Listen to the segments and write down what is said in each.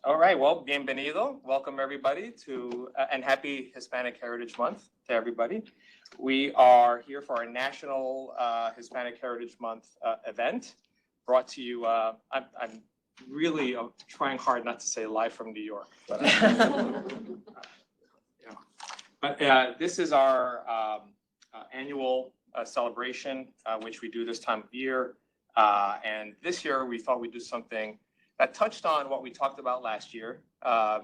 All right, well, bienvenido. Welcome everybody to, and happy Hispanic Heritage Month to everybody. We are here for our National Hispanic Heritage Month event brought to you, I'm really trying hard not to say live from New York. But this is our annual celebration, which we do this time of year. And this year we thought we'd do something that touched on what we talked about last year,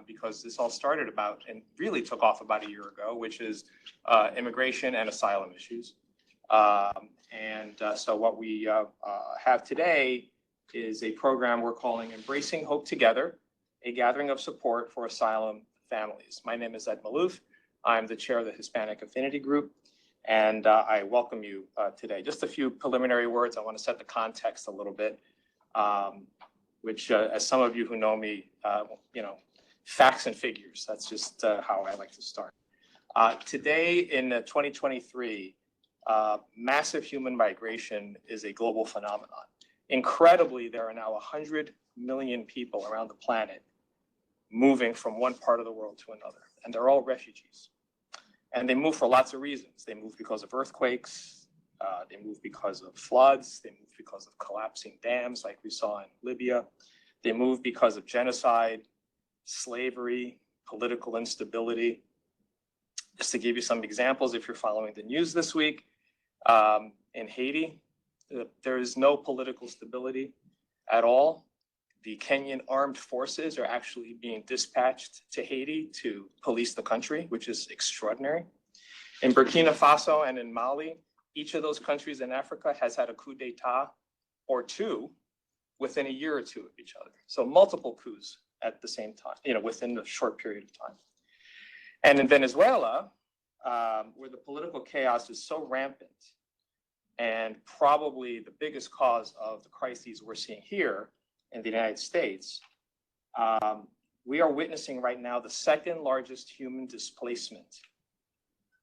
because this all started about and really took off about a year ago, which is immigration and asylum issues. So what we have today is a program we're calling Embracing Hope Together, a gathering of support for asylum families. My name is Ed Maloof. I'm the chair of the Hispanic Affinity Group, and I welcome you today. Just a few preliminary words. I want to set the context a little bit. Which, as some of you who know me, facts and figures. That's just how I like to start. Today in 2023, massive human migration is a global phenomenon. Incredibly, there are now 100 million people around the planet moving from one part of the world to another, and they're all refugees. And they move for lots of reasons. They move because of earthquakes. They move because of floods. They move because of collapsing dams like we saw in Libya. They move because of genocide, slavery, political instability. Just to give you some examples, if you're following the news this week, in Haiti, there is no political stability at all. The Kenyan armed forces are actually being dispatched to Haiti to police the country, which is extraordinary. In Burkina Faso and in Mali, each of those countries in Africa has had a coup d'etat or two within a year or two of each other. So multiple coups at the same time, within a short period of time. And in Venezuela, where the political chaos is so rampant, and probably the biggest cause of the crises we're seeing here in the United States, we are witnessing right now the second largest human displacement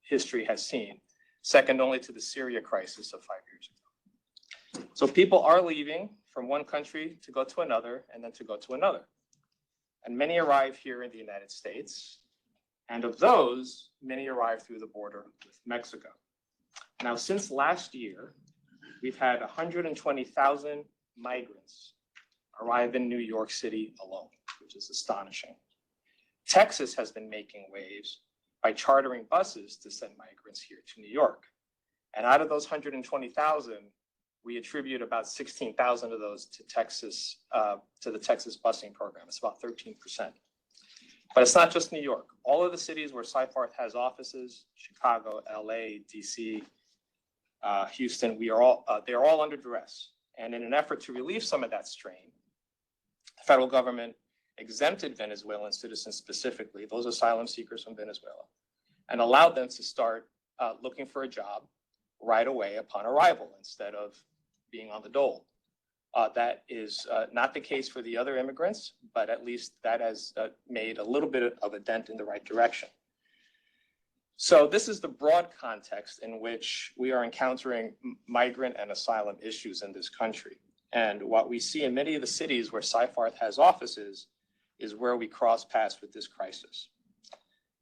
history has seen, second only to the Syria crisis of 5 years ago. So people are leaving from one country to go to another and then to go to another. And many arrive here in the United States. And of those, many arrive through the border with Mexico. Now, since last year, we've had 120,000 migrants arrive in New York City alone, which is astonishing. Texas has been making waves by chartering buses to send migrants here to New York. And out of those 120,000, we attribute about 16,000 of those to Texas, to the Texas busing program. It's about 13%. But it's not just New York. All of the cities where Seyfarth has offices, Chicago, LA, DC, Houston, they're all under duress. And in an effort to relieve some of that strain, the federal government exempted Venezuelan citizens specifically, those asylum seekers from Venezuela, and allowed them to start looking for a job right away upon arrival instead of being on the dole. That is not the case for the other immigrants, but at least that has made a little bit of a dent in the right direction. So this is the broad context in which we are encountering migrant and asylum issues in this country. And what we see in many of the cities where Seyfarth has offices is where we cross paths with this crisis.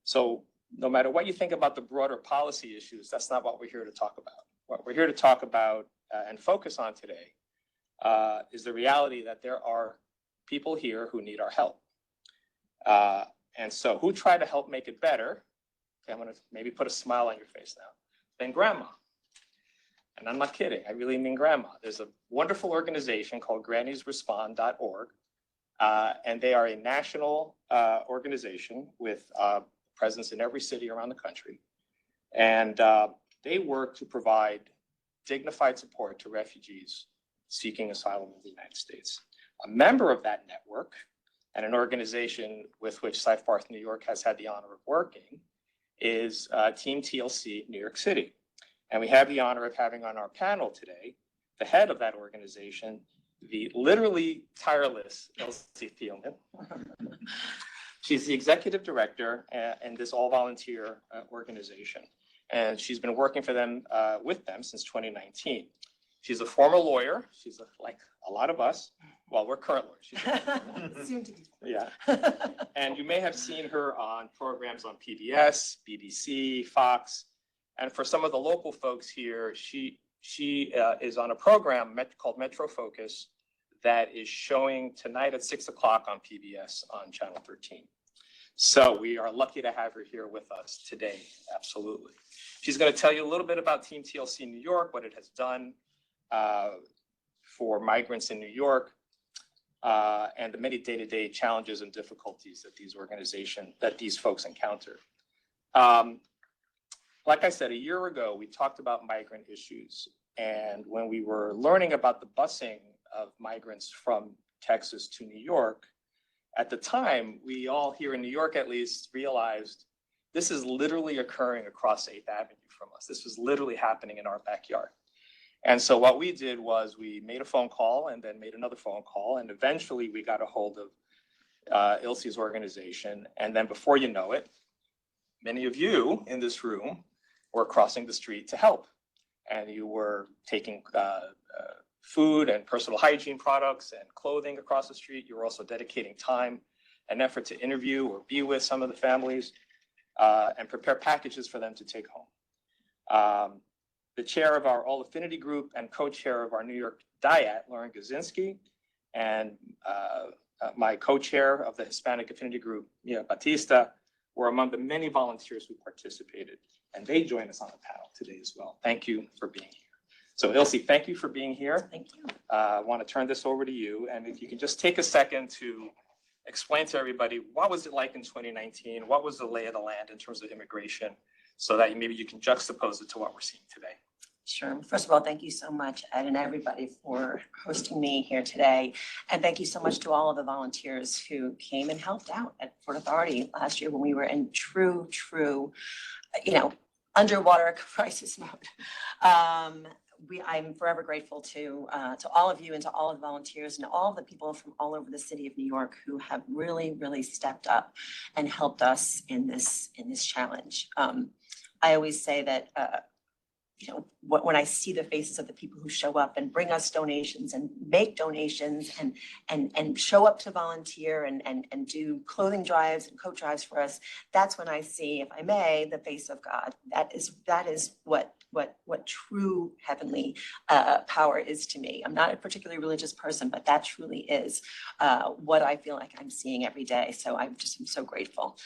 So no matter what you think about the broader policy issues, that's not what we're here to talk about. What we're here to talk about and focus on today is the reality that there are people here who need our help. And so who try to help make it better? Okay, I'm gonna maybe put a smile on your face now. Then grandma. And I'm not kidding, I really mean grandma. There's a wonderful organization called granniesrespond.org. And they are a national organization with presence in every city around the country. And they work to provide dignified support to refugees seeking asylum in the United States. A member of that network and an organization with which Seyfarth New York has had the honor of working is Team TLC New York City. And we have the honor of having on our panel today the head of that organization, the literally tireless Ilze Thielman. She's the executive director in this all-volunteer organization, and she's been working for them with them since 2019. She's a former lawyer. She's like a lot of us, Well, we're current lawyers. She's Soon to be. yeah. And you may have seen her on programs on PBS, BBC, Fox. And for some of the local folks here, she is on a program called Metro Focus that is showing tonight at 6 o'clock on PBS on Channel 13. So we are lucky to have her here with us today, absolutely. She's going to tell you a little bit about Team TLC New York, what it has done for migrants in New York, and the many day-to-day challenges and difficulties that these folks encounter. Like I said, a year ago, we talked about migrant issues. And when we were learning about the busing of migrants from Texas to New York, at the time, we all here in New York, at least, realized this is literally occurring across 8th Avenue from us. This was literally happening in our backyard. And so what we did was we made a phone call and then made another phone call. And eventually we got a hold of Ilze's organization. And then before you know it, many of you in this room were crossing the street to help. And you were taking food and personal hygiene products and clothing across the street. You were also dedicating time and effort to interview or be with some of the families and prepare packages for them to take home. The chair of our All Affinity Group and co-chair of our New York Diet, Lauren Gazinski, and my co-chair of the Hispanic Affinity Group, Mia Batista, were among the many volunteers who participated, and they join us on the panel today as well. Thank you for being here. So Ilze, thank you for being here. Thank you. I want to turn this over to you, and if you can just take a second to explain to everybody, what was it like in 2019? What was the lay of the land in terms of immigration, so that maybe you can juxtapose it to what we're seeing today? Sure. First of all, thank you so much, Ed, and everybody for hosting me here today. And thank you so much to all of the volunteers who came and helped out at Port Authority last year when we were in true, underwater crisis mode. I'm forever grateful to all of you and to all of the volunteers and all of the people from all over the city of New York who have really, really stepped up and helped us in this challenge. I always say that when I see the faces of the people who show up and bring us donations and make donations and show up to volunteer and do clothing drives and coat drives for us, that's when I see, if I may, the face of God. That is what true heavenly power is to me. I'm not a particularly religious person, but that truly is what I feel like I'm seeing every day. So I'm so grateful.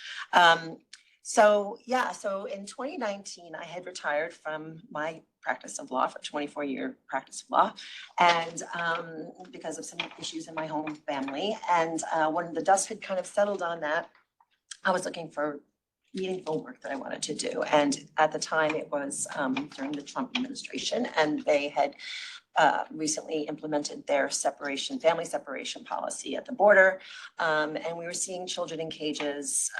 So in 2019, I had retired from my practice of law, for a 24-year practice of law, and because of some issues in my home family. And when the dust had kind of settled on that, I was looking for meaningful work that I wanted to do. And at the time, it was during the Trump administration, and they had recently implemented their family separation policy at the border. And we were seeing children in cages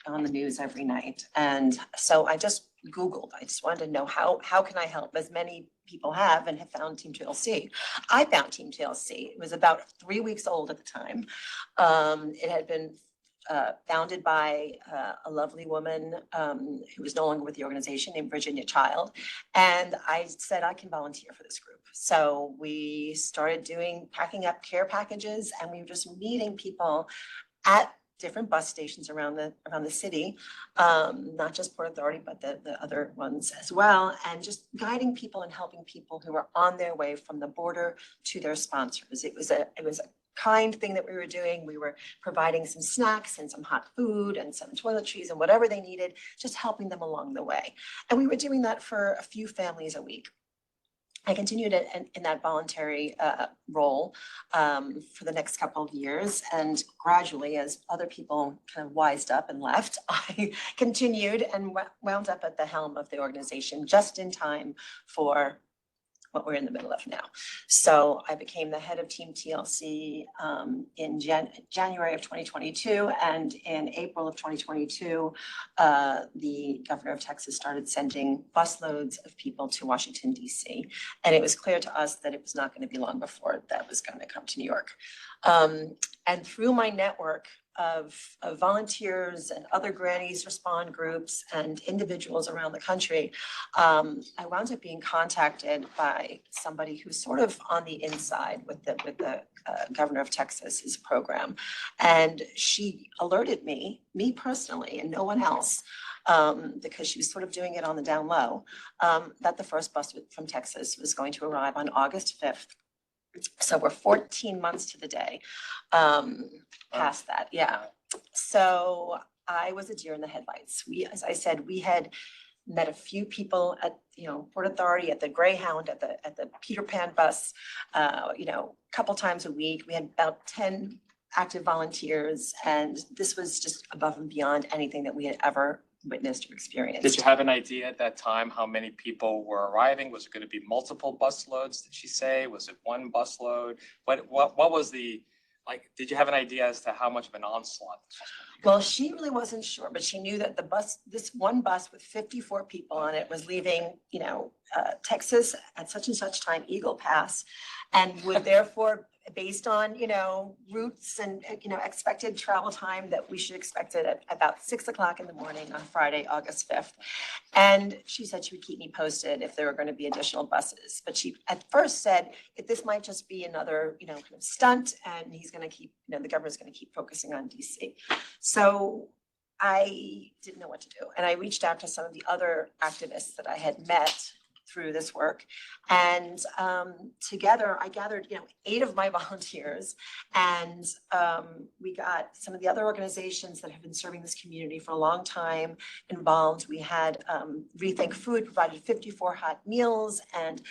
on the news every night. And so I just Googled, I just wanted to know how can I help, as many people have and have found Team TLC. I found Team TLC. It was about 3 weeks old at the time. It had been founded by a lovely woman who was no longer with the organization, named Virginia Child. And I said, I can volunteer for this group. So we started packing up care packages, and we were just meeting people at different bus stations around the city, not just Port Authority, but the other ones as well, and just guiding people and helping people who are on their way from the border to their sponsors. It was a kind thing that we were doing. We were providing some snacks and some hot food and some toiletries and whatever they needed, just helping them along the way. And we were doing that for a few families a week. I continued in that voluntary role for the next couple of years, and gradually, as other people kind of wised up and left, I continued and wound up at the helm of the organization just in time for what we're in the middle of now. So I became the head of Team TLC in January of 2022, and in April of 2022, the governor of Texas started sending busloads of people to Washington, D.C. And it was clear to us that it was not going to be long before that was going to come to New York. And through my network of volunteers and other Grannies Respond groups and individuals around the country, I wound up being contacted by somebody who's sort of on the inside with the governor of Texas's program. And she alerted me personally, and no one else, because she was sort of doing it on the down low, that the first bus from Texas was going to arrive on August 5th. So we're 14 months to the day past that, yeah. So I was a deer in the headlights. As I said, we had met a few people at, Port Authority, at the Greyhound, at the Peter Pan bus, a couple times a week. We had about 10 active volunteers, and this was just above and beyond anything that we had ever witnessed or experienced. Did you have an idea at that time how many people were arriving? Was it going to be multiple bus loads, did she say? Was it one bus load? What was the, did you have an idea as to how much of an onslaught this was going to be? Well, she really wasn't sure, but she knew that this one bus with 54 people on it was leaving, Texas at such and such time, Eagle Pass, and would therefore, based on, routes and, expected travel time, that we should expect it at about 6 o'clock in the morning on Friday, August 5th. And she said she would keep me posted if there were going to be additional buses. But she at first said this might just be another, kind of stunt, and he's going to keep, the governor's going to keep focusing on DC. So I didn't know what to do. And I reached out to some of the other activists that I had met through this work. And together I gathered, 8 of my volunteers, and we got some of the other organizations that have been serving this community for a long time involved. We had Rethink Food provided 54 hot meals, and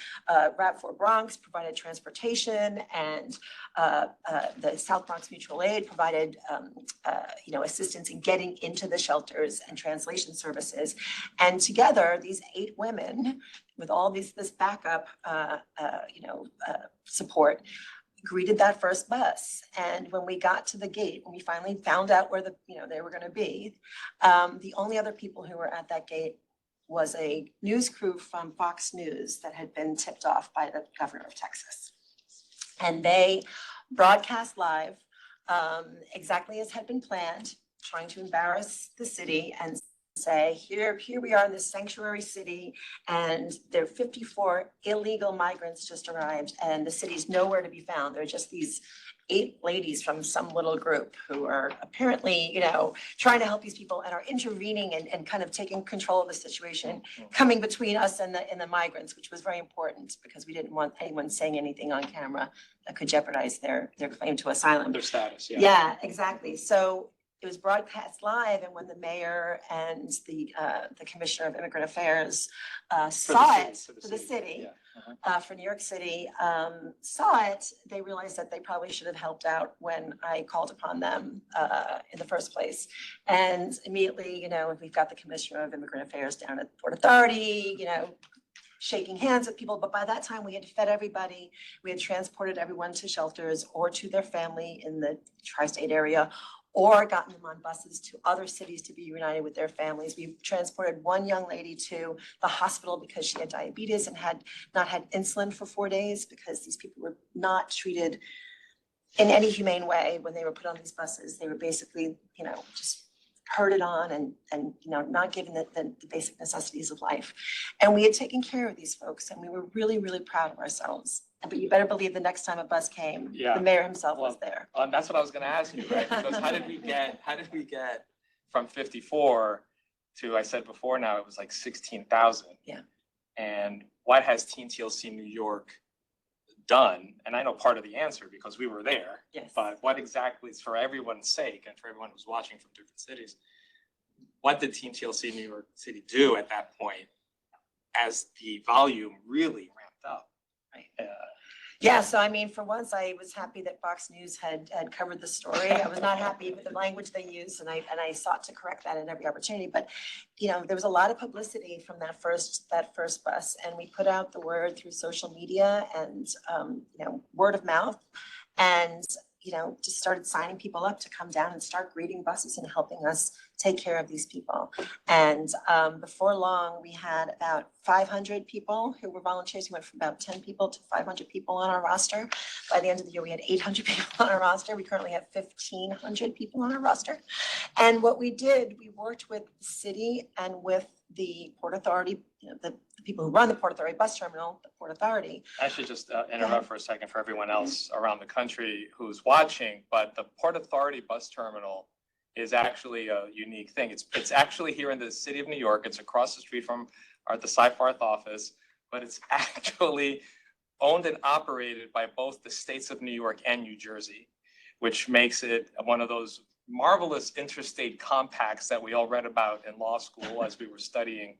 Rap for Bronx provided transportation, and the South Bronx Mutual Aid provided, assistance in getting into the shelters and translation services. And together, these 8 women, with all this backup, support, greeted that first bus. And when we got to the gate, when we finally found out where they were going to be, the only other people who were at that gate was a news crew from Fox News that had been tipped off by the governor of Texas. And they broadcast live, exactly as had been planned, trying to embarrass the city and say, here we are in this sanctuary city, and there are 54 illegal migrants just arrived, and the city's nowhere to be found. There are just these 8 ladies from some little group who are apparently, trying to help these people and are intervening and kind of taking control of the situation, coming between us and the migrants, which was very important because we didn't want anyone saying anything on camera that could jeopardize their claim to asylum. Their status, yeah. Yeah, exactly. So it was broadcast live, and when the mayor and the commissioner of immigrant affairs saw it for the city, for New York City, saw it, they realized that they probably should have helped out when I called upon them in the first place. And immediately, we've got the commissioner of immigrant affairs down at Port Authority, shaking hands with people. But by that time, we had fed everybody. We had transported everyone to shelters or to their family in the tri-state area, or gotten them on buses to other cities to be reunited with their families. We transported one young lady to the hospital because she had diabetes and had not had insulin for 4 days, because these people were not treated in any humane way when they were put on these buses. They were basically, just herded on and not given the basic necessities of life. And we had taken care of these folks, and we were really, really proud of ourselves. But you better believe the next time a bus came, the mayor himself was there. That's what I was going to ask you, right? Because how did we get from 54 to, I said before now, it was like 16,000. Yeah. And what has Team TLC New York done? And I know part of the answer because we were there. Yes. But what exactly is, for everyone's sake and for everyone who's watching from different cities, what did Team TLC New York City do at that point as the volume really ramped up? Right. Yeah, so I mean, for once, I was happy that Fox News had covered the story. I was not happy with the language they used, and I sought to correct that in every opportunity. But there was a lot of publicity from that first bus, and we put out the word through social media and word of mouth, and just started signing people up to come down and start greeting buses and helping us take care of these people. And before long, we had about 500 people who were volunteers. We went from about 10 people to 500 people on our roster. By the end of the year, we had 800 people on our roster. We currently have 1,500 people on our roster. And what we did, we worked with the city and with the Port Authority, the people who run the Port Authority bus terminal, the Port Authority. I should just interrupt for a second for everyone else around the country who's watching, but the Port Authority bus terminal is actually a unique thing. It's actually here in the city of New York. It's across the street from the Seyfarth office, but it's actually owned and operated by both the states of New York and New Jersey, which makes it one of those marvelous interstate compacts that we all read about in law school as we were studying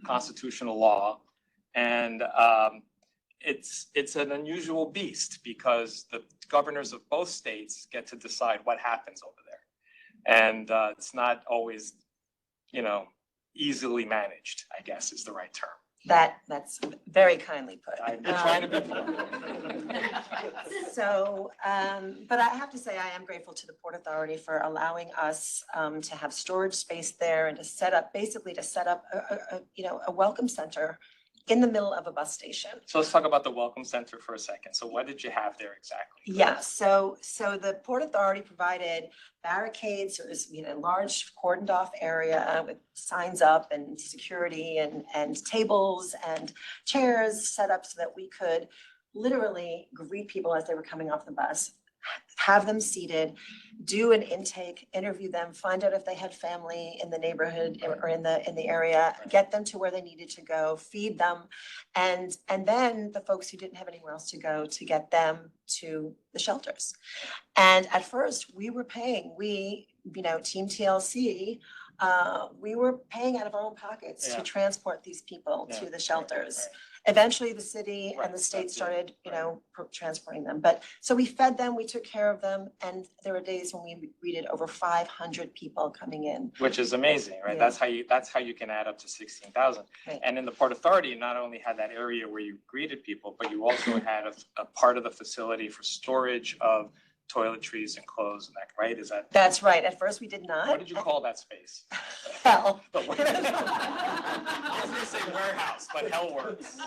constitutional law. And it's an unusual beast because the governors of both states get to decide what happens over there. And it's not always, easily managed, I guess is the right term. That's very kindly put. I'm trying to be polite. So, but I have to say, I am grateful to the Port Authority for allowing us to have storage space there and to set up a welcome center in the middle of a bus station. So let's talk about the Welcome Center for a second. So what did you have there exactly? Yeah, so the Port Authority provided barricades. So it was a large cordoned off area with signs up and security and tables and chairs set up so that we could literally greet people as they were coming off the bus, have them seated, do an intake, interview them, find out if they had family in the neighborhood or in the area, get them to where they needed to go, feed them, and then the folks who didn't have anywhere else to go to get them to the shelters. And at first we were paying, Team TLC, we were paying out of our own pockets to transport these people to the shelters. Eventually, the city and the state started, transporting them. But so we fed them, we took care of them, and there were days when we greeted over 500 people coming in. Which is amazing, right? Yeah. That's how you can add up to 16,000. Right. And in the Port Authority, you not only had that area where you greeted people, but you also had a part of the facility for storage of toiletries and clothes and that, right? Is that? That's right. At first, we did not. What did you call that space? Hell. I was gonna say warehouse, but hell works.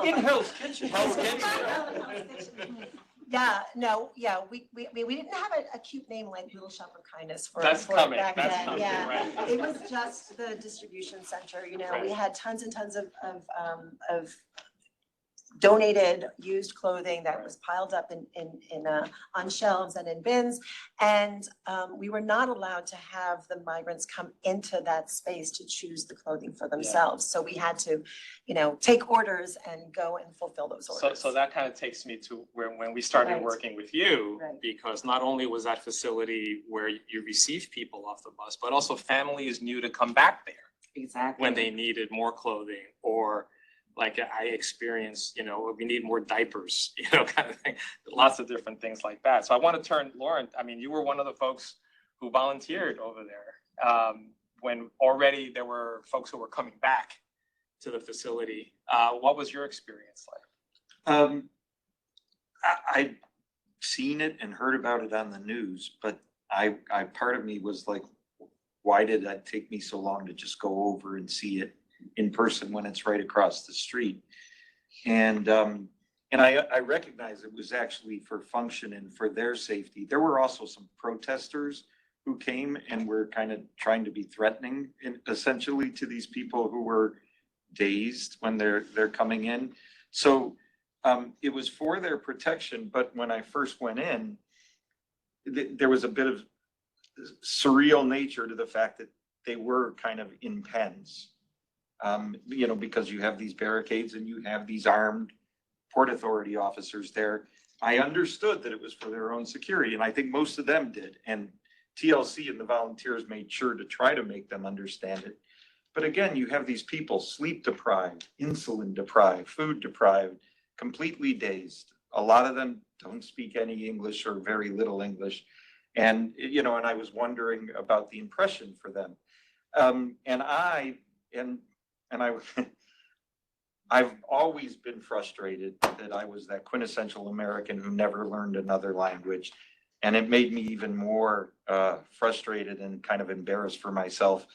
In Hell's Kitchen. Hell's Kitchen. We didn't have a cute name like Little Shop of Kindness for That's for coming. back That's then. coming, Yeah, right. it was just the distribution center. Right. We had tons and tons of donated used clothing that was piled up on shelves and in bins. And we were not allowed to have the migrants come into that space to choose the clothing for themselves. So we had to, take orders and go and fulfill those orders. So that kind of takes me to when we started Right. working with you, Right. because not only was that facility where you received people off the bus, but also families knew to come back there Exactly. when they needed more clothing, or like I experienced, we need more diapers, kind of thing, lots of different things like that. So I want to turn, Lauren, you were one of the folks who volunteered over there when already there were folks who were coming back to the facility. What was your experience like? I'd seen it and heard about it on the news, but I part of me was like, why did it take me so long to just go over and see it in person when it's right across the street? And I recognize it was actually for function and for their safety. There were also some protesters who came and were kind of trying to be threatening essentially to these people who were dazed when they're coming in. So it was for their protection, but when I first went in, there was a bit of surreal nature to the fact that they were kind of in pens. Because you have these barricades and you have these armed Port Authority officers there. I understood that it was for their own security, and I think most of them did. And TLC and the volunteers made sure to try to make them understand it. But again, you have these people sleep deprived, insulin deprived, food deprived, completely dazed. A lot of them don't speak any English or very little English. And, and I was wondering about the impression for them. I've always been frustrated that I was that quintessential American who never learned another language. And it made me even more frustrated and kind of embarrassed for myself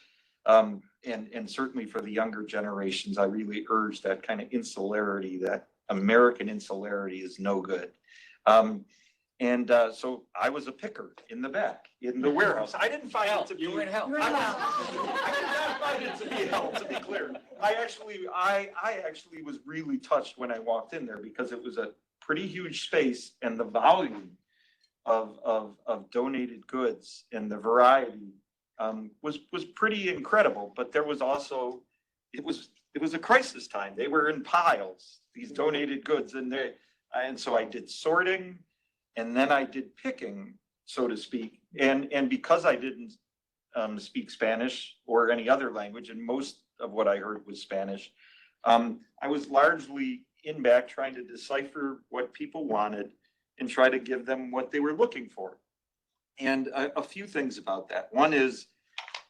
And certainly for the younger generations, I really urge that kind of insularity, that American insularity is no good. So I was a picker in the back, in the warehouse. I didn't find it to be. You were in hell. I did not find it to be hell, to be clear. I actually was really touched when I walked in there because it was a pretty huge space and the volume of donated goods and the variety was pretty incredible. But there was also, it was a crisis time. They were in piles, these donated goods, and so I did sorting. And then I did picking, so to speak. And because I didn't speak Spanish or any other language, and most of what I heard was Spanish, I was largely in back trying to decipher what people wanted and try to give them what they were looking for. And a few things about that. One is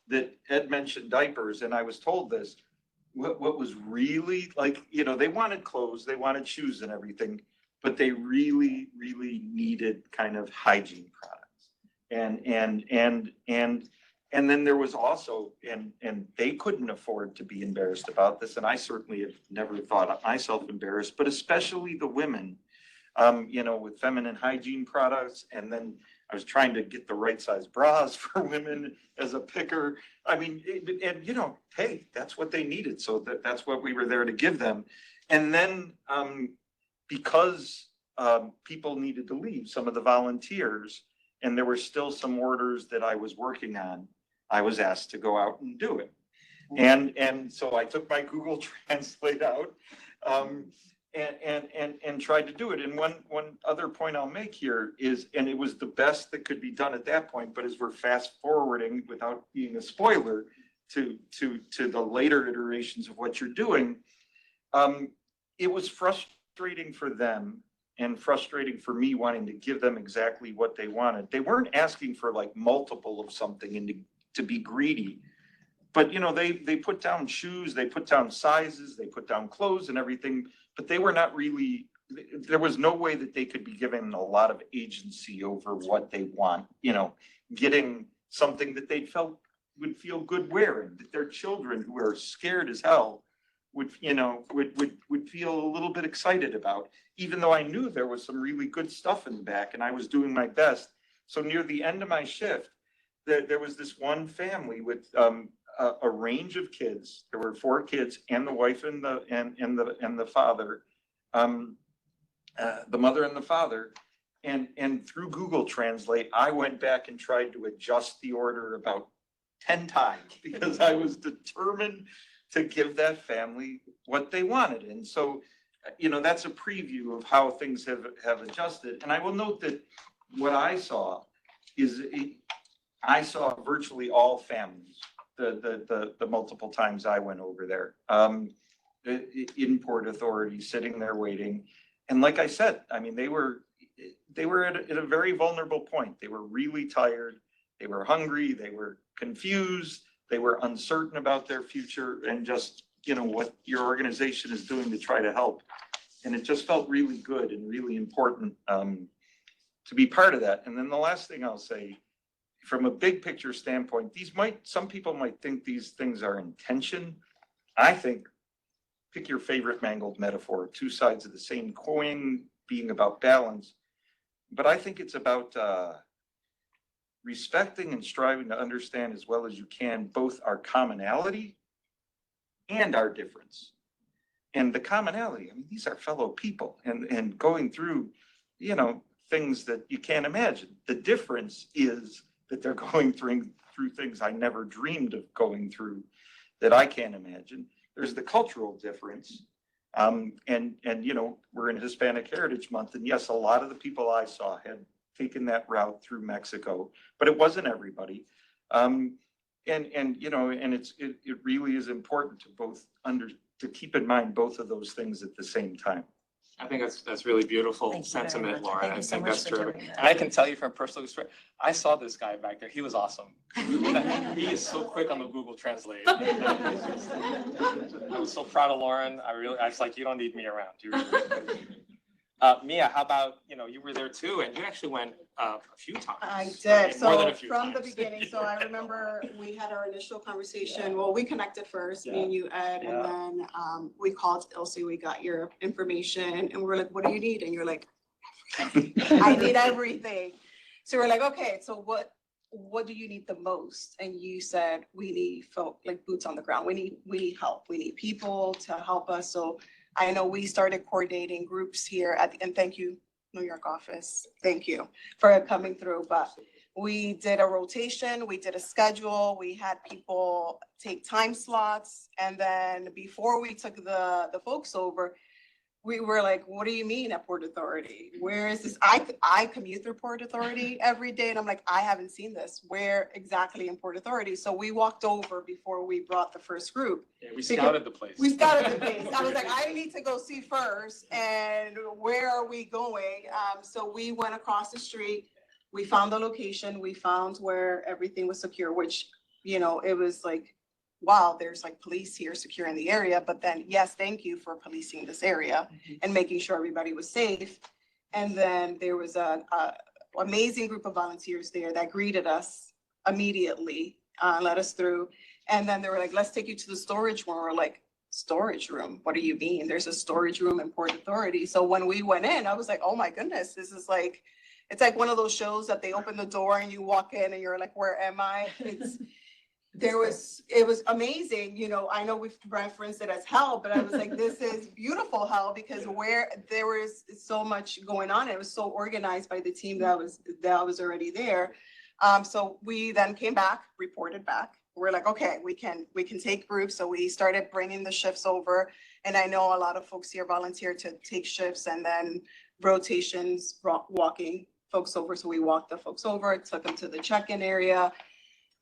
that Ed mentioned diapers, and I was told this. What was really like, they wanted clothes, they wanted shoes and everything, but they really, really needed kind of hygiene products. And then there was also, and they couldn't afford to be embarrassed about this. And I certainly have never thought myself embarrassed, but especially the women, with feminine hygiene products. And then I was trying to get the right size bras for women as a picker. I mean, hey, that's what they needed. So that's what we were there to give them. And then, because people needed to leave, some of the volunteers, and there were still some orders that I was working on, I was asked to go out and do it. And so I took my Google Translate out and tried to do it. And one other point I'll make here is, and it was the best that could be done at that point, but as we're fast forwarding without being a spoiler to the later iterations of what you're doing, it was frustrating for them and frustrating for me wanting to give them exactly what they wanted. They weren't asking for like multiple of something and to be greedy, but they put down shoes, they put down sizes, they put down clothes and everything, but they were not really, there was no way that they could be given a lot of agency over what they want, getting something that they felt would feel good wearing, that their children who are scared as hell would feel a little bit excited about, even though I knew there was some really good stuff in the back and I was doing my best. So near the end of my shift, there was this one family with a range of kids. There were 4 kids and the wife and the father, the mother and the father. And through Google Translate, I went back and tried to adjust the order about 10 times because I was determined to give that family what they wanted. And so, that's a preview of how things have adjusted. And I will note that what I saw is I saw virtually all families the multiple times I went over there, in Port Authority, sitting there waiting. And like I said, I mean, they were at a very vulnerable point. They were really tired. They were hungry. They were confused. They were uncertain about their future and just, what your organization is doing to try to help. And it just felt really good and really important to be part of that. And then the last thing I'll say, from a big picture standpoint, some people might think these things are in tension. I think, pick your favorite mangled metaphor, 2 sides of the same coin being about balance. But I think it's about respecting and striving to understand as well as you can both our commonality and our difference. And the commonality, I mean, these are fellow people and going through, things that you can't imagine. The difference is that they're going through things I never dreamed of going through that I can't imagine. There's the cultural difference. And we're in Hispanic Heritage Month. And yes, a lot of the people I saw had taken that route through Mexico, but it wasn't everybody. It really is important to keep in mind both of those things at the same time. I think that's really beautiful Thank you very sentiment, much. Lauren. Thank I you so think much that's for terrific. doing that. And I can tell you from personal experience, I saw this guy back there. He was awesome. He is so quick on the Google Translate. I was so proud of Lauren. I was like, you don't need me around. Mia, how about, you were there too, and you actually went a few times. I right? did. More than So a few from the times. beginning, so I remember we had our initial conversation. Well, we connected first, me and you, Ed, Yeah. and then we called Ilse, we got your information and we're like, what do you need? And you're like, I need everything. So we're like, okay, so what do you need the most? And you said, we need folk, like boots on the ground. We need help. We need people to help us. So I know we started coordinating groups here and thank you, New York office. Thank you for coming through. But we did a rotation, we did a schedule, we had people take time slots. And then before we took the folks over, we were like, what do you mean at Port Authority? Where is this? I commute through Port Authority every day and I'm like, I haven't seen this. Where exactly in Port Authority? So we walked over before we brought the first group. Yeah, we scouted the place. We scouted the place. I was like, I need to go see first and where are we going? So we went across the street. We found the location. We found where everything was secure, which, it was like, wow, there's like police here securing the area, but then, yes, thank you for policing this area and making sure everybody was safe. And then there was a amazing group of volunteers there that greeted us immediately, let us through. And then they were like, let's take you to the storage room. We're like, storage room? What do you mean? There's a storage room in Port Authority. So when we went in, I was like, oh my goodness, this is like, it's like one of those shows that they open the door and you walk in and you're like, where am I? It was amazing. I know we've referenced it as hell, but I was like, this is beautiful hell because where there was so much going on. It was so organized by the team that was already there. So we then came back, reported back. We're like, okay, we can take groups. So we started bringing the shifts over. And I know a lot of folks here volunteered to take shifts and then rotations, walking folks over. So we walked the folks over, took them to the check-in area.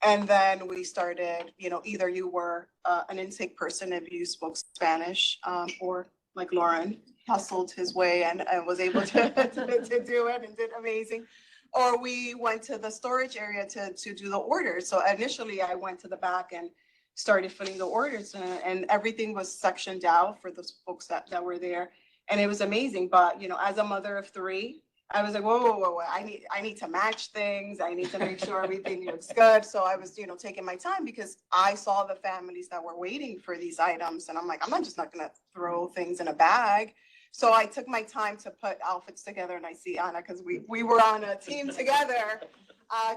And then we started, either you were an intake person if you spoke Spanish, or like Lauren hustled his way and was able to do it and did amazing. Or we went to the storage area to do the orders. So initially I went to the back and started filling the orders and everything was sectioned out for those folks that were there. And it was amazing. But, as a mother of three, I was like, whoa. I need to match things. I need to make sure everything looks good. So I was, taking my time because I saw the families that were waiting for these items. And I'm like, I'm not going to throw things in a bag. So I took my time to put outfits together. And I see Anna, because we were on a team together,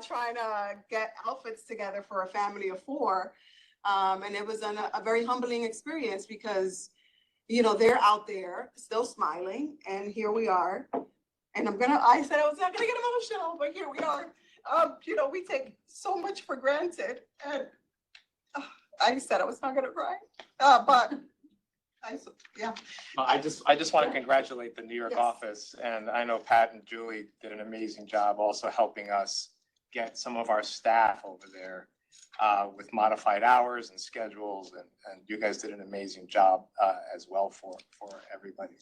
trying to get outfits together for a family of four. And it was a very humbling experience because, they're out there still smiling. And here we are. And I said I was not gonna get emotional, but here we are. We take so much for granted. And I said I was not gonna cry, but yeah. I just want to congratulate the New York Yes. office, and I know Pat and Julie did an amazing job also helping us get some of our staff over there with modified hours and schedules, and you guys did an amazing job as well for everybody.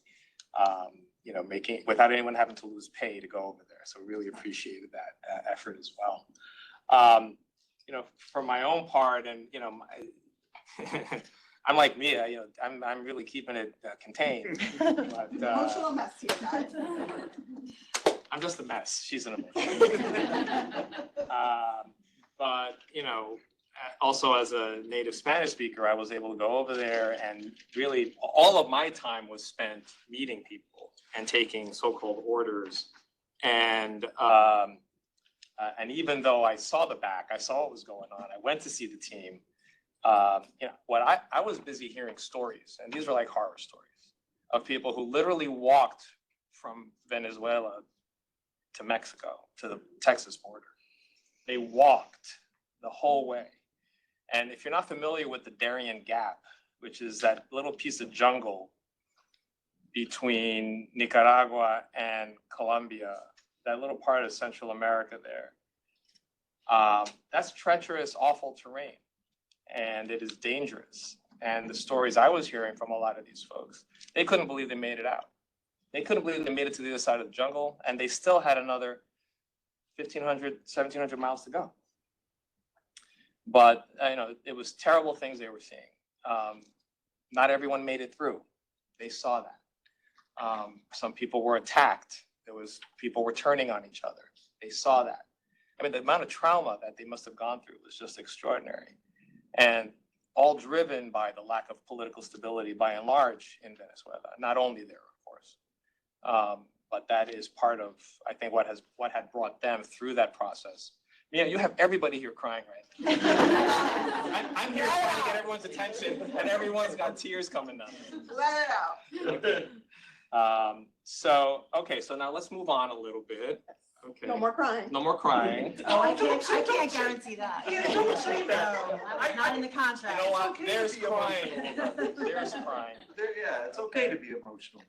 Making without anyone having to lose pay to go over there. So really appreciated that effort as well. For my own part, and I'm like Mia, I'm really keeping it contained. But, Emotional mess here, guys. I'm just a mess. She's an emotional. But also as a native Spanish speaker, I was able to go over there and really all of my time was spent meeting people and taking so-called orders. And even though I saw the back, I saw what was going on, I went to see the team. I was busy hearing stories, and these were like horror stories of people who literally walked from Venezuela to Mexico, to the Texas border. They walked the whole way. And if you're not familiar with the Darien Gap, which is that little piece of jungle between Nicaragua and Colombia, that little part of Central America there, that's treacherous, awful terrain, and it is dangerous. And the stories I was hearing from a lot of these folks, they couldn't believe they made it out. They couldn't believe they made it to the other side of the jungle, and they still had another 1,500, 1,700 miles to go. But it was terrible things they were seeing. Not everyone made it through. They saw that. Some people were attacked. People were turning on each other. They saw that. I mean, the amount of trauma that they must have gone through was just extraordinary. And all driven by the lack of political stability by and large in Venezuela, not only there, of course. But that is part of, I think, what had brought them through that process. Yeah, you have everybody here crying right now. I'm here trying to get everyone's attention, and everyone's got tears coming down. Let it out. So now let's move on a little bit. Okay. No more crying. No more crying. Oh, I can't guarantee that. No, not in the contract. You know what? Okay There's to be crying. There's crying. Yeah, it's okay to be emotional.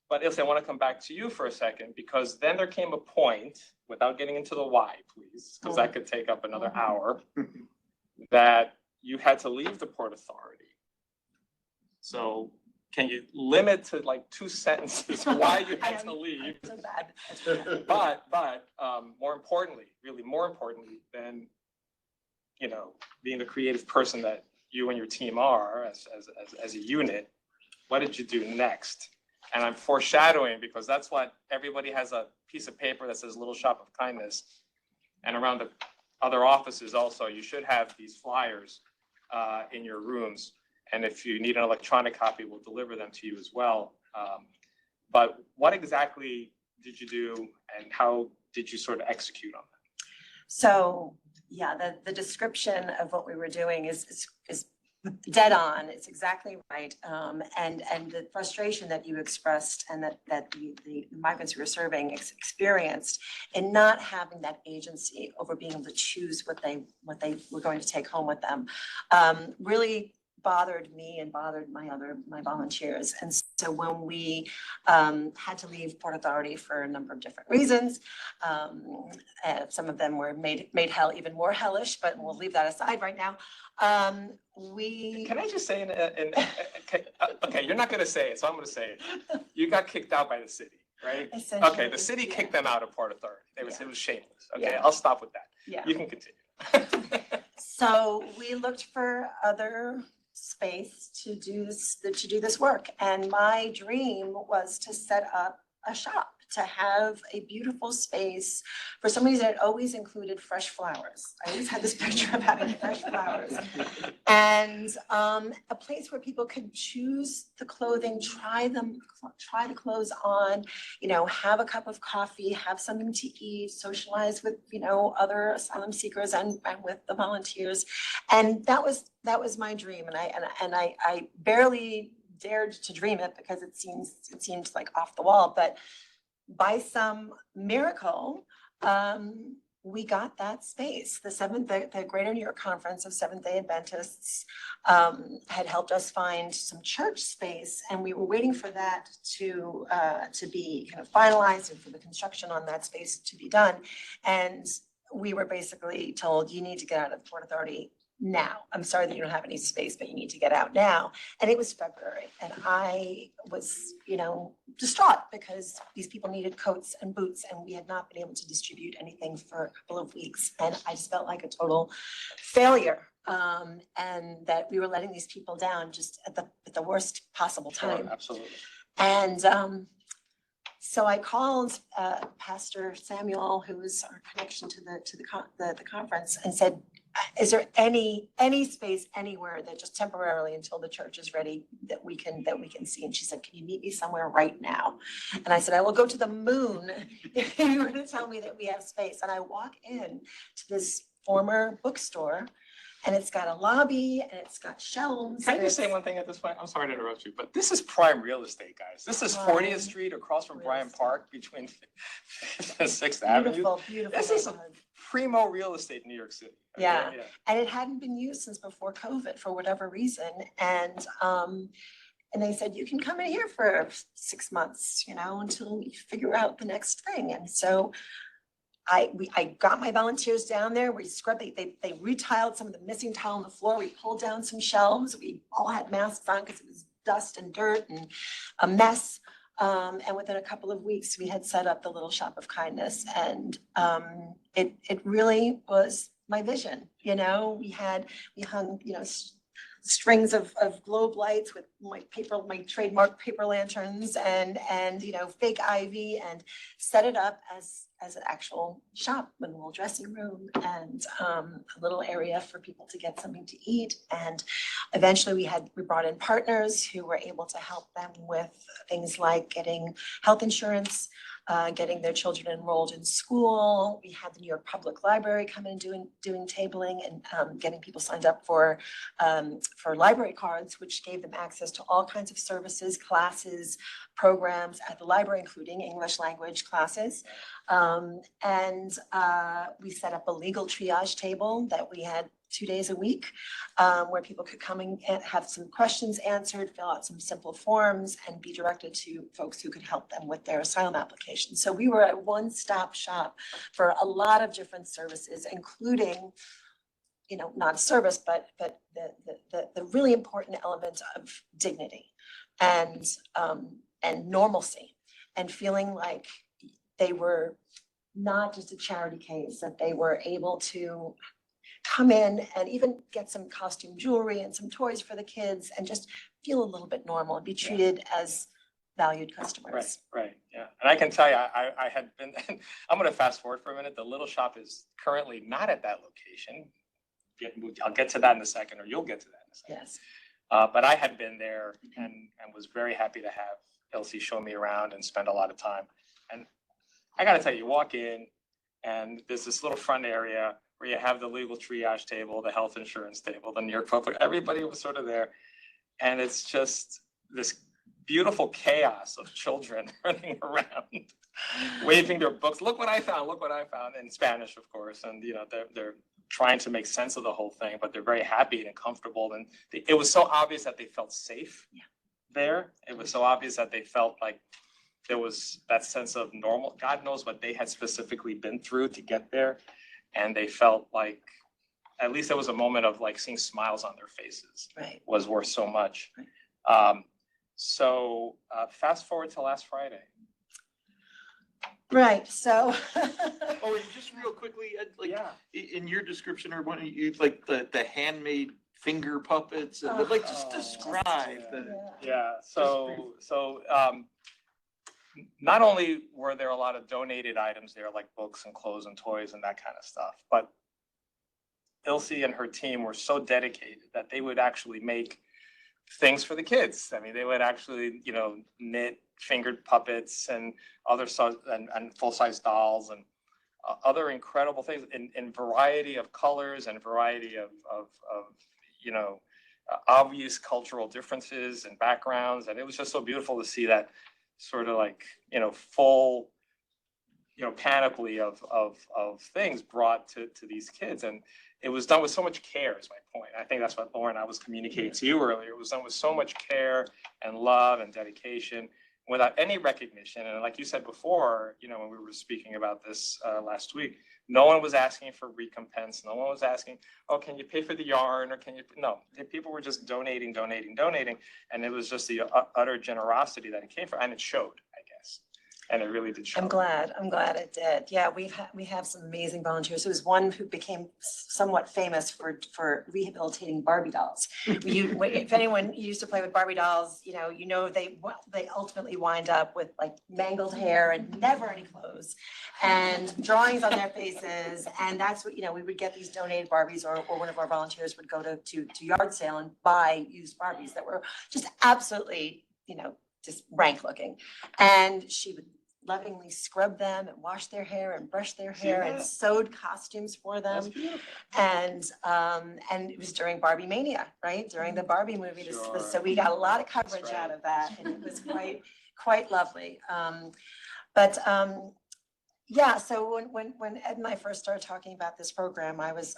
But Ilse, I want to come back to you for a second, because then there came a point, without getting into the why, please, because that could take up another hour, that you had to leave the Port Authority. So can you limit to like 2 sentences why you had to leave? So bad. But more importantly, really more importantly than, being the creative person that you and your team are as a unit, what did you do next? And I'm foreshadowing because that's what everybody has, a piece of paper that says Little Shop of Kindness. And around the other offices also, you should have these flyers in your rooms. And if you need an electronic copy, we'll deliver them to you as well. But what exactly did you do, and how did you sort of execute on that? So, yeah, the description of what we were doing is dead on. It's exactly right. And the frustration that you expressed, and that the migrants who were serving experienced in not having that agency over being able to choose what they were going to take home with them, really bothered me and bothered my volunteers. And so when we had to leave Port Authority for a number of different reasons, some of them were made hell even more hellish, but we'll leave that aside right now. Can I just say, okay, you're not going to say it, so I'm going to say it. You got kicked out by the city, right? Okay, the city kicked them out of Port Authority. It was shameless. Okay, I'll stop with that. Yeah. You can continue. So we looked for other space to do this work, and my dream was to set up a shop, to have a beautiful space. For some reason, it always included fresh flowers. I always had this picture of having fresh flowers, and a place where people could choose the clothing, try the clothes on, have a cup of coffee, have something to eat, socialize with other asylum seekers and with the volunteers. And that was my dream, and I barely dared to dream it because it seemed like off the wall. But by some miracle, we got that space. The Greater New York Conference of Seventh-day Adventists had helped us find some church space, and we were waiting for that to be kind of finalized and for the construction on that space to be done. And we were basically told, you need to get out of the Port Authority now. I'm sorry that you don't have any space, but you need to get out now. And it was February, and I was, distraught because these people needed coats and boots, and we had not been able to distribute anything for a couple of weeks. And I just felt like a total failure, and that we were letting these people down just at the worst possible time. Sure, absolutely. And so I called Pastor Samuel, who was our connection to the conference, and said, is there any space anywhere that just temporarily until the church is ready that we can see? And she said, can you meet me somewhere right now? And I said, I will go to the moon if you were to tell me that we have space. And I walk in to this former bookstore, and it's got a lobby and it's got shelves. Can I just say one thing at this point? I'm sorry to interrupt you, but this is prime real estate, guys. This is 40th Street across from Bryant Park between 5th and 6th Avenue. Beautiful. This is primo real estate in New York City. Okay? Yeah. And it hadn't been used since before COVID for whatever reason. And they said, you can come in here for 6 months, until you figure out the next thing. And so I got my volunteers down there. We scrubbed, they retiled some of the missing tile on the floor. We pulled down some shelves. We all had masks on because it was dust and dirt and a mess. And within a couple of weeks, we had set up the Little Shop of Kindness, and it really was my vision. We hung, strings of globe lights with my trademark paper lanterns and fake ivy, and set it up as an actual shop with a little dressing room and a little area for people to get something to eat. And eventually we brought in partners who were able to help them with things like getting health insurance, getting their children enrolled in school. We had the New York Public Library come in doing tabling and getting people signed up for library cards, which gave them access to all kinds of services, classes, programs at the library, including English language classes. We set up a legal triage table that we had 2 days a week, where people could come and have some questions answered, fill out some simple forms, and be directed to folks who could help them with their asylum application. So we were a one-stop shop for a lot of different services, including, not service, but the really important element of dignity and normalcy, and feeling like they were not just a charity case, that they were able to come in and even get some costume jewelry and some toys for the kids and just feel a little bit normal and be treated as valued customers. Right, yeah. And I can tell you, I had been, I'm going to fast forward for a minute. The little shop is currently not at that location. I'll get to that in a second, or you'll get to that in a second. Yes. But I had been there and was very happy to have Ilze show me around and spend a lot of time. And I got to tell you, you walk in and there's this little front area where you have the legal triage table, the health insurance table, the New York Public, everybody was sort of there. And it's just this beautiful chaos of children running around, waving their books. Look what I found, in Spanish, of course. And, they're trying to make sense of the whole thing, but they're very happy and comfortable. And it was so obvious that they felt safe there. It was so obvious that they felt like there was that sense of normal. God knows what they had specifically been through to get there. And they felt like, at least there was a moment of like seeing smiles on their faces. Right. Was worth so much. Right. So fast forward to last Friday. Right, so. Oh, and just real quickly, in your description, or one of you, like the handmade finger puppets, and just describe the. Yeah, so not only were there a lot of donated items there, like books and clothes and toys and that kind of stuff, but Ilze and her team were so dedicated that they would actually make things for the kids. I mean, they would actually, knit fingered puppets and other and full-size dolls and other incredible things in variety of colors and variety of obvious cultural differences and backgrounds. And it was just so beautiful to see that sort of like, full, panoply of things brought to these kids. And it was done with so much care, is my point. I think that's what Lauren, I was communicating to you earlier. It was done with so much care and love and dedication without any recognition. And like you said before, when we were speaking about this last week, no one was asking for recompense. No one was asking, oh, can you pay for the yarn, or can you? No, people were just donating. And it was just the utter generosity that it came from. And it showed, I guess. And it really did show. I'm glad it did. Yeah, we have some amazing volunteers. There was one who became somewhat famous for rehabilitating Barbie dolls. If anyone used to play with Barbie dolls, they ultimately wind up with like mangled hair and never any clothes, and drawings on their faces. And that's what we would get these donated Barbies, or one of our volunteers would go to yard sale and buy used Barbies that were just absolutely just rank looking, and she would lovingly scrub them and wash their hair and brush their hair and sewed costumes for them. And it was during Barbie Mania, right? During the Barbie movie. Sure. So we got a lot of coverage out of that, and it was quite lovely. So when Ed and I first started talking about this program, I was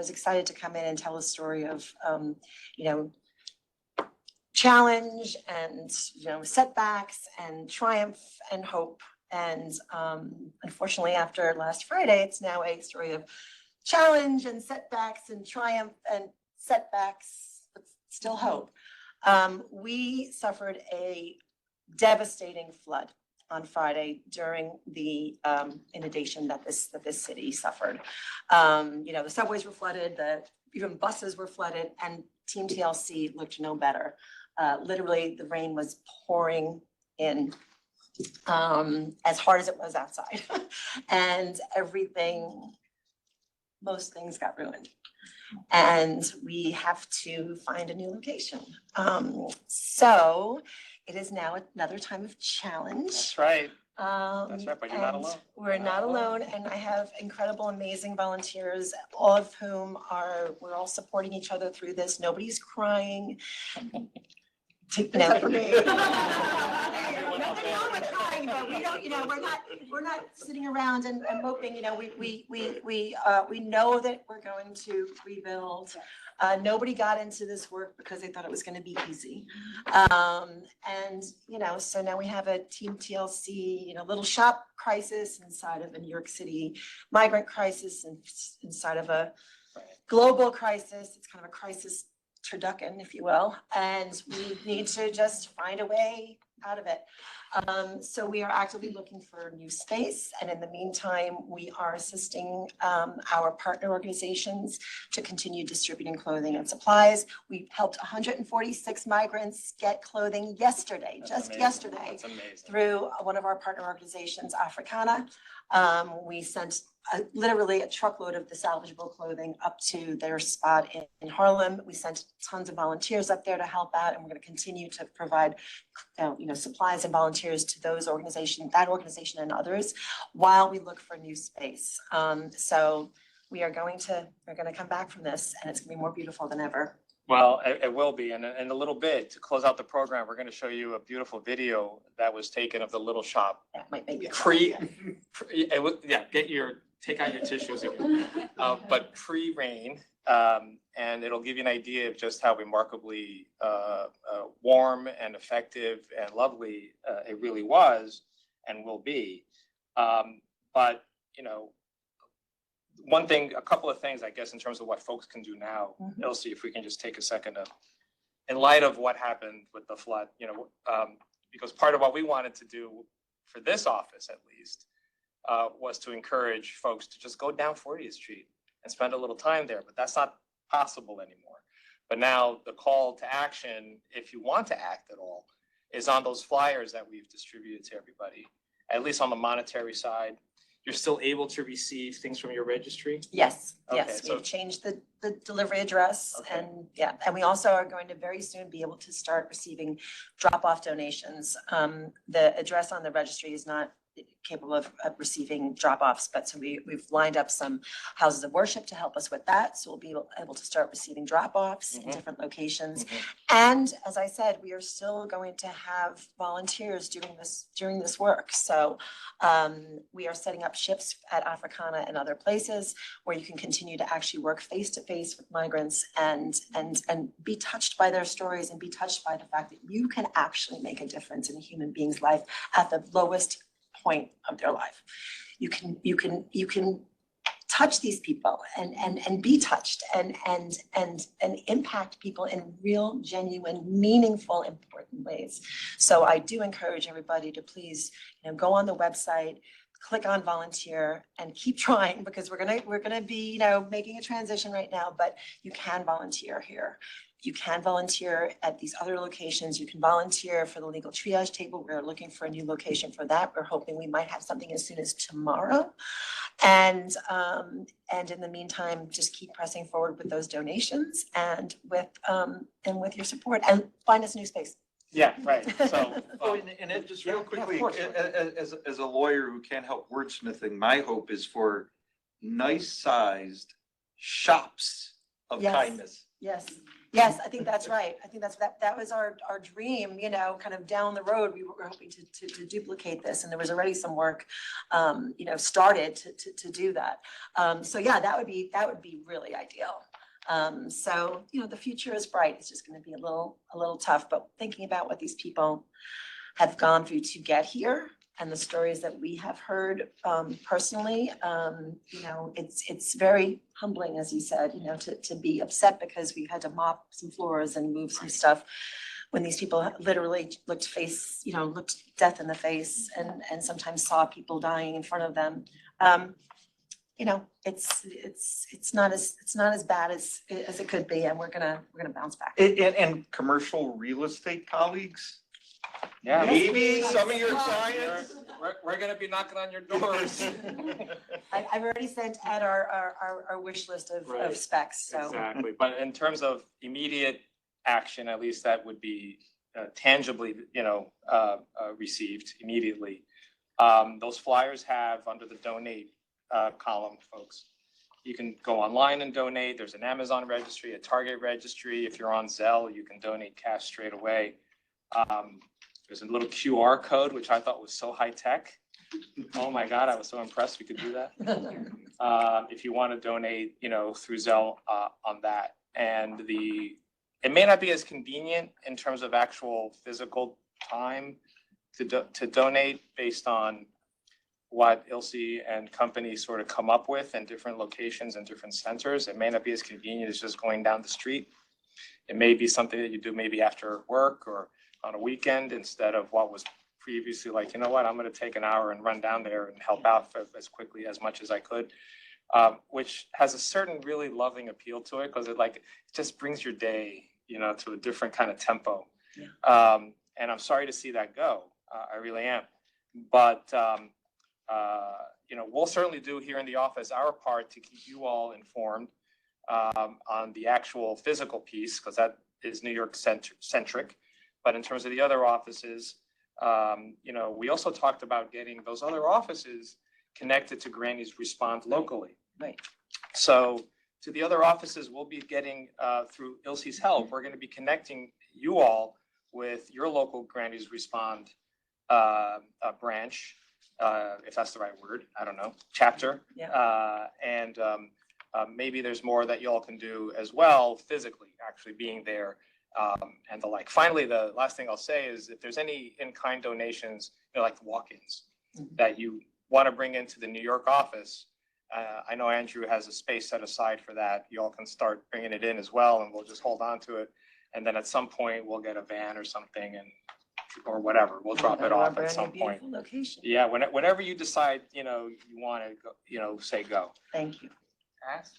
excited to come in and tell a story of challenge and setbacks and triumph and hope. And unfortunately, after last Friday, it's now a story of challenge and setbacks and triumph and setbacks, but still hope. We suffered a devastating flood on Friday during the inundation that this city suffered. The subways were flooded, even buses were flooded, and Team TLC looked no better. Literally, the rain was pouring in as hard as it was outside. And most things got ruined. And we have to find a new location. So it is now another time of challenge. That's right. That's right, but you're not And alone. We're not alone, and I have incredible, amazing volunteers, all of whom we're all supporting each other through this. Nobody's crying. Except for me. Nothing wrong with crying, but we don't, we're not sitting around and moping, we know that we're going to rebuild. Nobody got into this work because they thought it was gonna be easy. So now we have a Team TLC, little shop crisis inside of a New York City migrant crisis and inside of a global crisis. It's kind of a crisis turducken, if you will, and we need to just find a way out of it. So we are actively looking for new space, and in the meantime, we are assisting our partner organizations to continue distributing clothing and supplies. We helped 146 migrants get clothing yesterday, yesterday, That's amazing. through one of our partner organizations, Africana. We sent literally a truckload of the salvageable clothing up to their spot in Harlem. We sent tons of volunteers up there to help out, and we're going to continue to provide, supplies and volunteers to that organization and others, while we look for new space. So we're going to come back from this, and it's going to be more beautiful than ever. Well, it will be. And in a little bit, to close out the program, we're going to show you a beautiful video that was taken of the little shop. That might make it Take out your tissues again. But pre-rain, and it'll give you an idea of just how remarkably warm and effective and lovely it really was and will be. But, a couple of things, I guess, in terms of what folks can do now. Mhm. Ilse, if we can just take a second in light of what happened with the flood, because part of what we wanted to do for this office, at least, was to encourage folks to just go down 40th Street and spend a little time there, but that's not possible anymore. But now the call to action, if you want to act at all, is on those flyers that we've distributed to everybody, at least on the monetary side. You're still able to receive things from your registry? Yes, Okay, so- we've changed the delivery address, Okay. and we also are going to very soon be able to start receiving drop-off donations. The address on the registry is not capable of receiving drop-offs, but so we've lined up some houses of worship to help us with that. So we'll be able to start receiving drop-offs in Mhm. different locations. Mhm. And as I said, we are still going to have volunteers doing this work. So we are setting up shifts at Africana and other places where you can continue to actually work face-to-face with migrants and be touched by their stories and be touched by the fact that you can actually make a difference in a human being's life at the lowest point of their life. You can touch these people and be touched and impact people in real, genuine, meaningful, important ways. So I do encourage everybody to please, go on the website, click on volunteer, and keep trying, because we're gonna be, making a transition right now, but you can volunteer here. You can volunteer at these other locations. You can volunteer for the legal triage table. We're looking for a new location for that. We're hoping we might have something as soon as tomorrow. And in the meantime, just keep pressing forward with those donations and with your support, and find us a new space. Yeah, right. So, And it just real yeah, of quickly, course. as a lawyer who can't help wordsmithing, my hope is for nice-sized shops of Yes. kindness. Yes, I think that's right. I think that was our dream, kind of down the road. We were hoping to duplicate this, and there was already some work, started to do that. So yeah, that would be really ideal. So, the future is bright. It's just going to be a little tough, but thinking about what these people have gone through to get here and the stories that we have heard personally, it's very humbling, as you said, to be upset because we had to mop some floors and move some stuff when these people literally looked death in the face and sometimes saw people dying in front of them. you know, it's not as bad as it could be, and we're gonna bounce back. And commercial real estate colleagues, Yeah. maybe some of your clients. We're gonna be knocking on your doors. I've already sent Ed our wish list of Right. specs, so. Exactly, but in terms of immediate action, at least that would be tangibly, received immediately. Those flyers have under the donate column, folks. You can go online and donate. There's an Amazon registry, a Target registry. If you're on Zelle, you can donate cash straight away. There's a little QR code, which I thought was so high tech. Oh my God, I was so impressed we could do that. If you want to donate, through Zelle on that. And it may not be as convenient in terms of actual physical time to donate based on what Ilze and company sort of come up with in different locations and different centers. It may not be as convenient as just going down the street. It may be something that you do maybe after work or on a weekend instead of what was previously like, you know what, I'm going to take an hour and run down there and help out as quickly as much as I could, which has a certain really loving appeal to it because it just brings your day, to a different kind of tempo. Yeah. And I'm sorry to see that go. I really am. But, we'll certainly do here in the office our part to keep you all informed on the actual physical piece, because that is New York centric. But in terms of the other offices, we also talked about getting those other offices connected to Granny's Respond locally. Right. So to the other offices, we'll be getting, through Ilse's help, we're going to be connecting you all with your local Granny's Respond branch, if that's the right word, I don't know, chapter. Yeah. And maybe there's more that y'all can do as well, physically, actually being there. And the like. Finally, the last thing I'll say is if there's any in-kind donations, like walk-ins that you want to bring into the New York office, I know Andrew has a space set aside for that. You all can start bringing it in as well, and we'll just hold on to it. And then at some point, we'll get a van or something, or whatever. We'll drop it off at some point. Location. Yeah, whenever you decide, you want to go, say go. Thank you.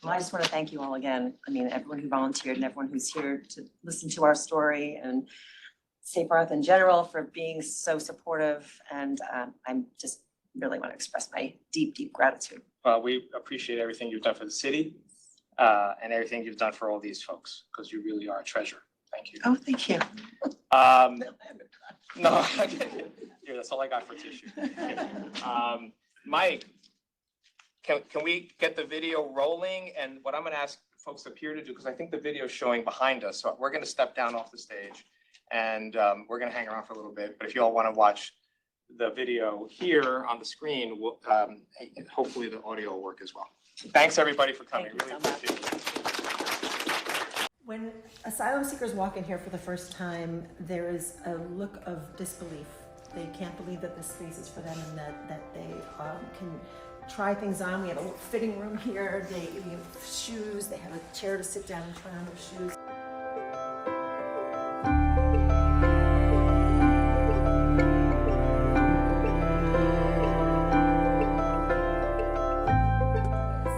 Well, I just want to thank you all again. I mean, everyone who volunteered and everyone who's here to listen to our story, and Seyfarth in general for being so supportive. And I'm just really want to express my deep, deep gratitude. Well, we appreciate everything you've done for the city and everything you've done for all these folks, because you really are a treasure. Thank you. Oh, thank you. No, here, that's all I got for tissue. Mike, can we get the video rolling? And what I'm going to ask folks up here to do, because I think the video is showing behind us. So we're going to step down off the stage and we're going to hang around for a little bit. But if you all want to watch the video here on the screen, hopefully the audio will work as well. Thanks, everybody, for coming. Thank you Really so much. appreciate it. When asylum seekers walk in here for the first time, there is a look of disbelief. They can't believe that this space is for them and that they can try things on. We have a little fitting room here. We have shoes. They have a chair to sit down and try on their shoes.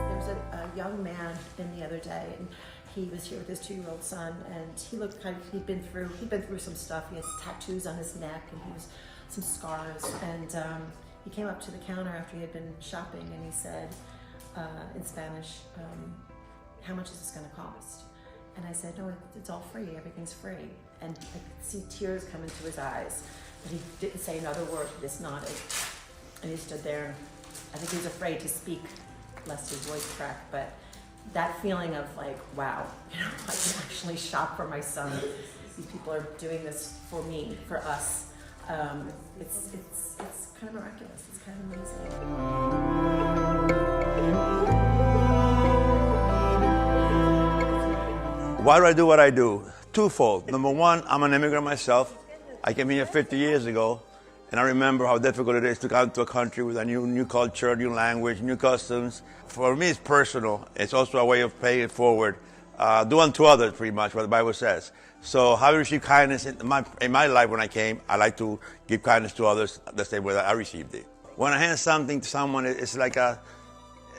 There's a young man in the other day, and he was here with his 2-year-old son, and he looked he'd been through some stuff. He had tattoos on his neck, and some scars, and he came up to the counter after he had been shopping, and he said in Spanish, how much is this going to cost? And I said, no, it's all free. Everything's free. And I could see tears come into his eyes, but he didn't say another word. He just nodded, and he stood there. I think he was afraid to speak lest his voice cracked, but that feeling of like, wow, I can actually shop for my son. These people are doing this for me, for us. It's kind of miraculous. It's kind of amazing. Why do I do what I do? Twofold. Number one, I'm an immigrant myself. I came here 50 years ago, and I remember how difficult it is to come to a country with a new culture, new language, new customs. For me, it's personal. It's also a way of paying it forward. Do unto others, pretty much, what the Bible says. So having received kindness in my life when I came, I like to give kindness to others the same way that I received it. When I hand something to someone, it's like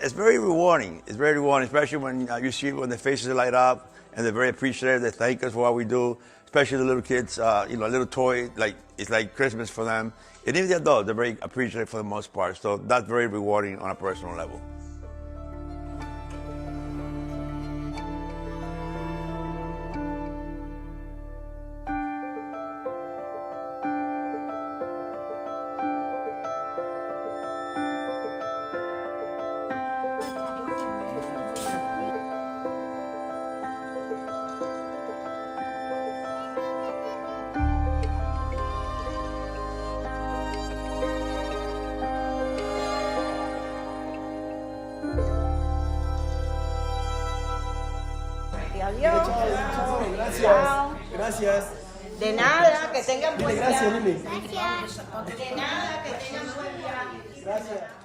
It's very rewarding. It's very rewarding, especially when you see when their faces light up and they're very appreciative. They thank us for what we do, especially the little kids. A little toy, like it's like Christmas for them. And even the adults, they're very appreciative for the most part. So that's very rewarding on a personal level. Adiós. Gracias. Gracias. De nada, que tengan buen día. Gracias, Lili. De nada, que tengan buen día. Gracias.